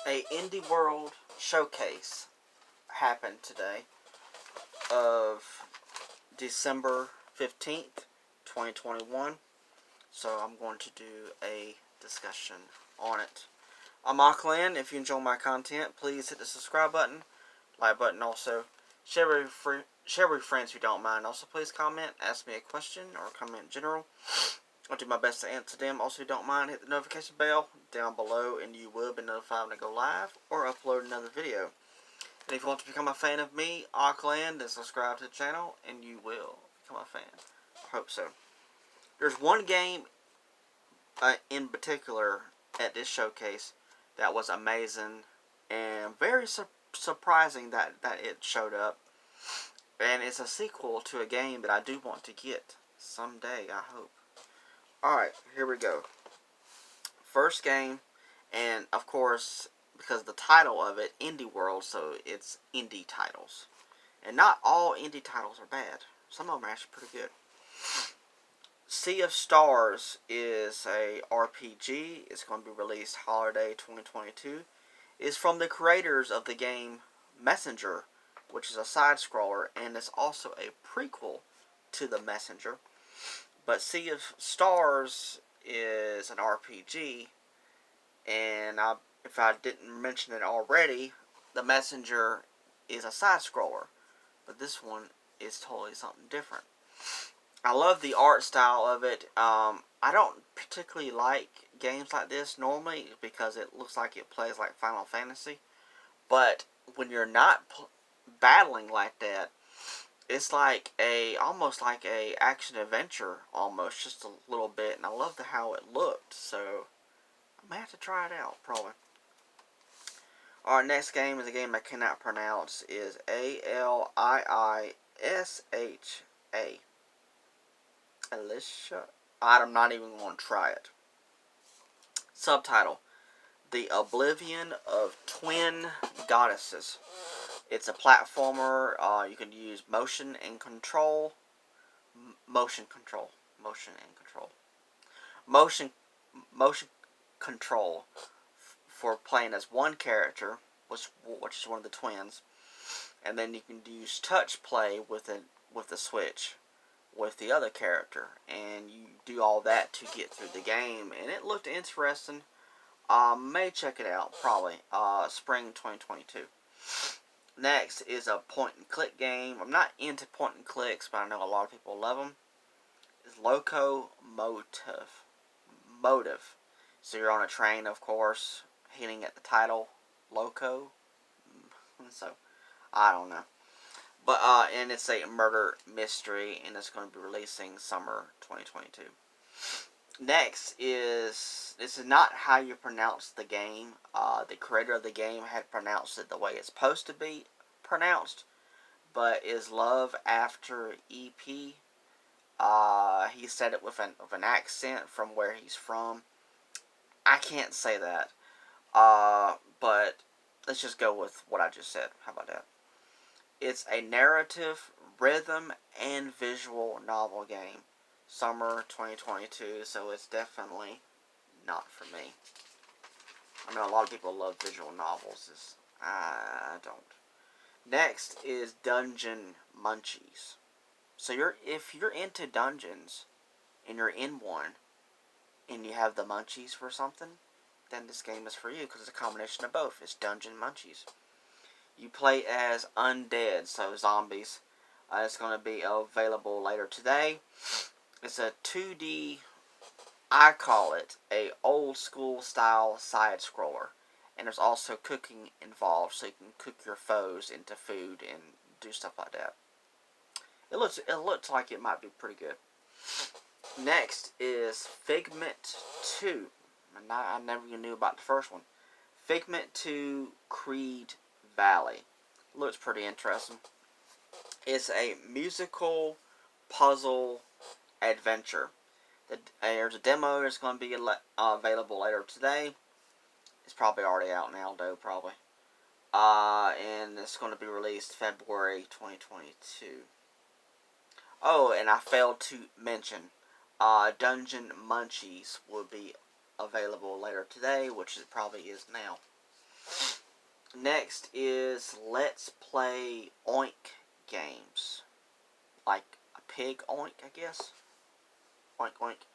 A Indie World showcase happened today of December 15th, 2021. So I'm going to do a discussion on it. I'm Auckland. If you enjoy my content, please hit the subscribe button, like button also. Share with friends if you don't mind. Also, please comment, ask me a question, or comment in general. I'll do my best to answer them. Also, if you don't mind, hit the notification bell down below and you will be notified when I go live or upload another video. And if you want to become a fan of me, Auckland, then subscribe to the channel and you will become a fan. I hope so. There's one game in particular at this showcase that was amazing and very surprising that it showed up. And it's a sequel to a game that I do want to get someday, I hope. Alright, here we go. First game, and of course, because the title of it, Indie World, so it's indie titles. And not all indie titles are bad. Some of them are actually pretty good. Sea of Stars is a RPG. It's going to be released holiday 2022. It's from the creators of the game Messenger, which is a side-scroller, and it's also a prequel to the Messenger. But Sea of Stars is an RPG, and if I didn't mention it already, the Messenger is a side-scroller, but this one is totally something different. I love the art style of it. I don't particularly like games like this normally because it looks like it plays like Final Fantasy, but when you're not battling like that, it's like almost like a action adventure, almost, just a little bit, and I love how it looked, so I may have to try it out, probably. Our next game is a game I cannot pronounce, is Aliisa. Alicia? I'm not even going to try it. Subtitle: The Oblivion of Twin Goddesses. It's a platformer. You can use motion control for playing as one character, which is one of the twins, and then you can use touch play with the Switch with the other character, and you do all that to get through the game. And it looked interesting. May check it out probably spring 2022. Next is a point-and-click game. I'm not into point-and-clicks, but I know a lot of people love them. It's Locomotive. So you're on a train, of course, hinting at the title, Loco. So, I don't know. But, and it's a murder mystery, and it's going to be releasing summer 2022. Next is, this is not how you pronounce the game. The creator of the game had pronounced it the way it's supposed to be pronounced, but is Love After EP. He said it with an accent from where he's from. I can't say that, but let's just go with what I just said. How about that? It's a narrative, rhythm, and visual novel game. Summer 2022, so it's definitely not for me. I know a lot of people love visual novels. I don't. Next is Dungeon Munchies. So if you're into dungeons and you're in one and you have the munchies for something, then this game is for you because it's a combination of both. It's Dungeon Munchies. You play as undead, so zombies. It's going to be available later today. It's a 2D, I call it, a old school style side scroller. And there's also cooking involved, so you can cook your foes into food and do stuff like that. It looks like it might be pretty good. Next is Figment 2. I never even knew about the first one. Figment 2 Creed Valley. Looks pretty interesting. It's a musical puzzle adventure. There's a demo that's going to be available later today. It's probably already out now, though, probably. And it's going to be released February 2022. Oh, and I failed to mention, Dungeon Munchies will be available later today, which it probably is now. Next is Let's Play Oink games. Like a pig oink, I guess. Oink oink.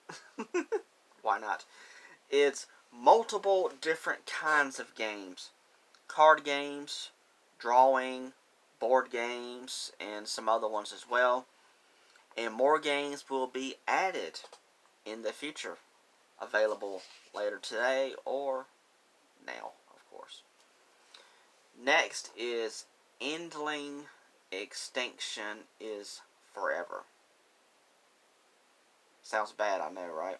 Why not? It's multiple different kinds of games. Card games, drawing, board games, and some other ones as well. And more games will be added in the future. Available later today or now, of course. Next is Endling Extinction is Forever. Sounds bad, I know, right?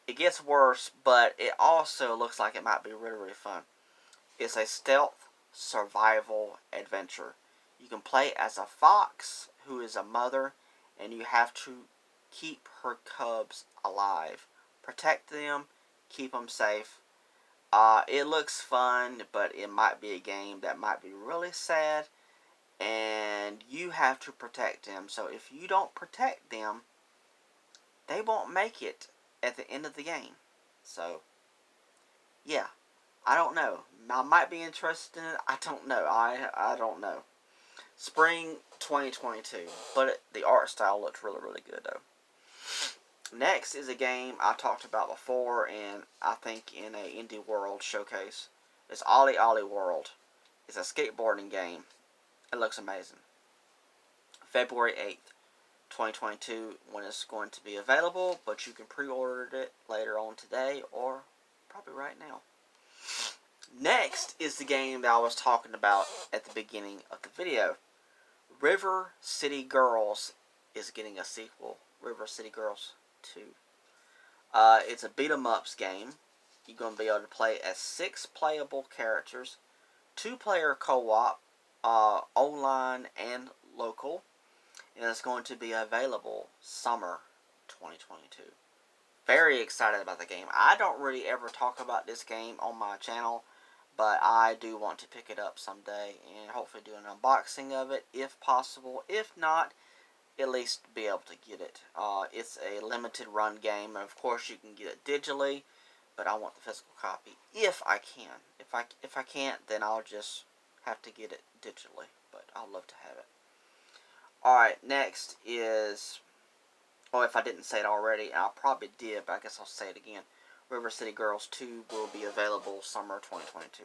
It gets worse, but it also looks like it might be really, really fun. It's a stealth survival adventure. You can play as a fox who is a mother, and you have to keep her cubs alive. Protect them, keep them safe. It looks fun, but it might be a game that might be really sad, and you have to protect them. So if you don't protect them, they won't make it at the end of the game. So, yeah. I don't know. I might be interested in it. I don't know. I don't know. Spring 2022. But the art style looks really, really good, though. Next is a game I talked about before, and I think in a Indie World showcase. It's Ollie Ollie World. It's a skateboarding game. It looks amazing. February 8th, 2022, when it's going to be available, but you can pre-order it later on today or probably right now. Next is the game that I was talking about at the beginning of the video. River City Girls is getting a sequel. River City Girls 2. It's a beat-em-ups game. You're going to be able to play as 6 playable characters. 2-player co-op, online and local. And it's going to be available summer 2022. Very excited about the game. I don't really ever talk about this game on my channel, but I do want to pick it up someday and hopefully do an unboxing of it if possible. If not, at least be able to get it. It's a limited run game. Of course, you can get it digitally, but I want the physical copy if I can. If I can't, then I'll just have to get it digitally, but I'd love to have it. Alright, next is... Oh, if I didn't say it already, and I probably did, but I guess I'll say it again. River City Girls 2 will be available summer 2022.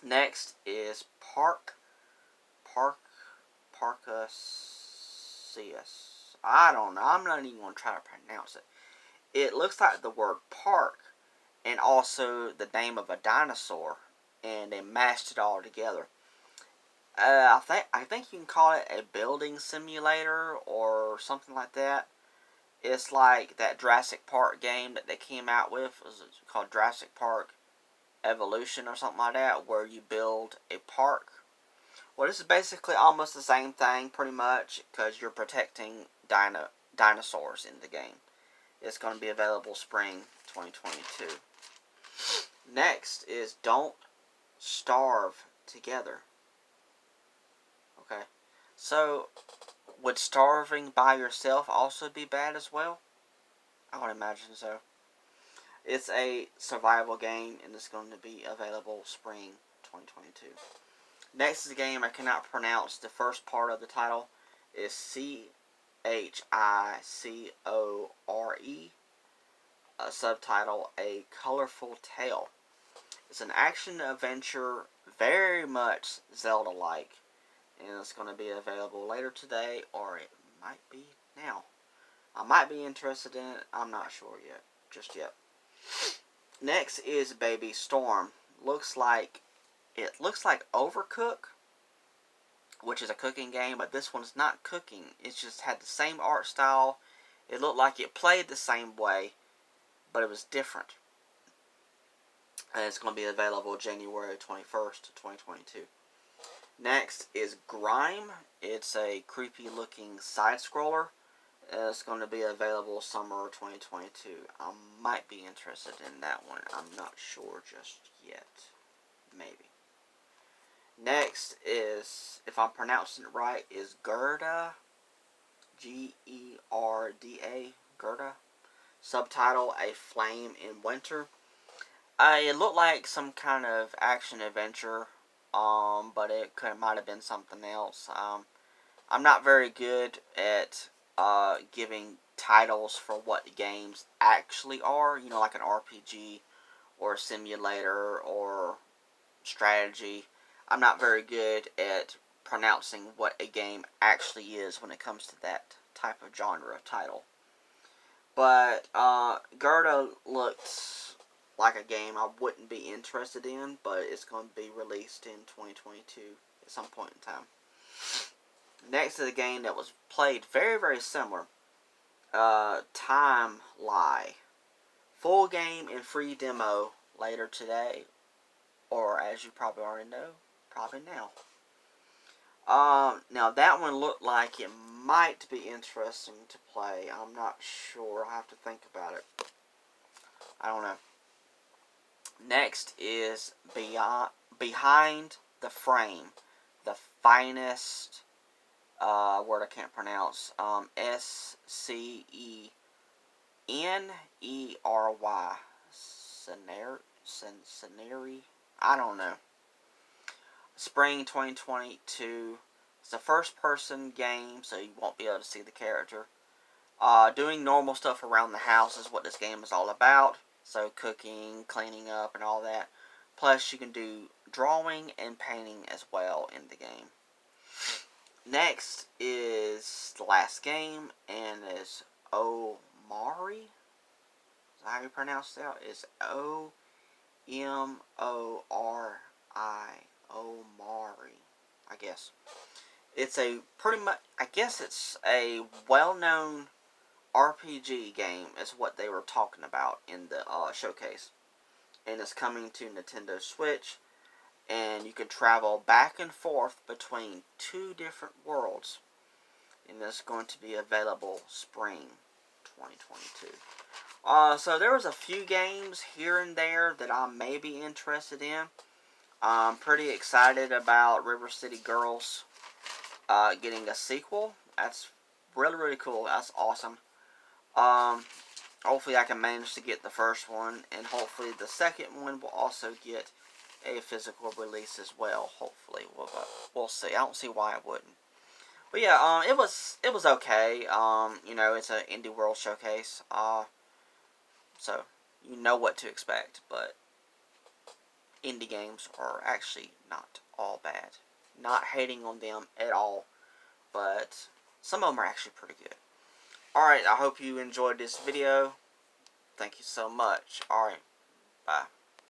Next is Parkus. I don't know. I'm not even going to try to pronounce it. It looks like the word park and also the name of a dinosaur, and they mashed it all together. I think you can call it a building simulator or something like that. It's like that Jurassic Park game that they came out with. It was called Jurassic Park Evolution or something like that, where you build a park. Well, this is basically almost the same thing, pretty much, because you're protecting dinosaurs in the game. It's going to be available spring 2022. Next is Don't Starve Together. Okay, so would starving by yourself also be bad as well? I would imagine so. It's a survival game, and it's going to be available spring 2022. Next is a game I cannot pronounce. The first part of the title is CHICORE. A subtitle, A Colorful Tale. It's an action-adventure, very much Zelda-like. And it's going to be available later today, or it might be now. I might be interested in it. I'm not sure yet. Just yet. Next is Baby Storm. It looks like Overcook, which is a cooking game, but this one's not cooking. It just had the same art style. It looked like it played the same way, but it was different. And it's going to be available January 21st, 2022. Next is Grime. It's a creepy looking side scroller. It's going to be available summer 2022. I might be interested in that one. I'm not sure just yet. Maybe. Next is, if I'm pronouncing it right, is Gerda. Gerda. Gerda. Subtitle, A Flame in Winter. It looked like some kind of action adventure, but might have been something else. I'm not very good at giving titles for what games actually are. You know, like an RPG or a simulator or strategy. I'm not very good at pronouncing what a game actually is when it comes to that type of genre of title. But Gerda looked like a game I wouldn't be interested in, but it's going to be released in 2022 at some point in time. Next to the game that was played very, very similar, Time Lie. Full game and free demo later today, or as you probably already know, probably now. Now that one looked like it might be interesting to play. I'm not sure. I'll have to think about it. I don't know. Next is Behind the Frame. The finest word I can't pronounce. Scenery. Scenery. I don't know. Spring 2022. It's a first-person game, so you won't be able to see the character. Doing normal stuff around the house is what this game is all about. So cooking, cleaning up, and all that. Plus, you can do drawing and painting as well in the game. Next is the last game, and is Omori. Is that how you pronounce that? It's O-M-O-R-I. Omori, I guess. It's a pretty much, I guess it's a well-known RPG game is what they were talking about in the showcase. And it's coming to Nintendo Switch, and you can travel back and forth between two different worlds. And it's going to be available spring 2022. So there was a few games here and there that I may be interested in. I'm pretty excited about River City Girls getting a sequel. That's really, really cool. That's awesome. Hopefully I can manage to get the first one, and hopefully the second one will also get a physical release as well. Hopefully, we'll see. I don't see why it wouldn't. But yeah, it was okay. You know, it's an indie world showcase. So you know what to expect, but indie games are actually not all bad. Not hating on them at all, but some of them are actually pretty good. Alright, I hope you enjoyed this video. Thank you so much. Alright, bye.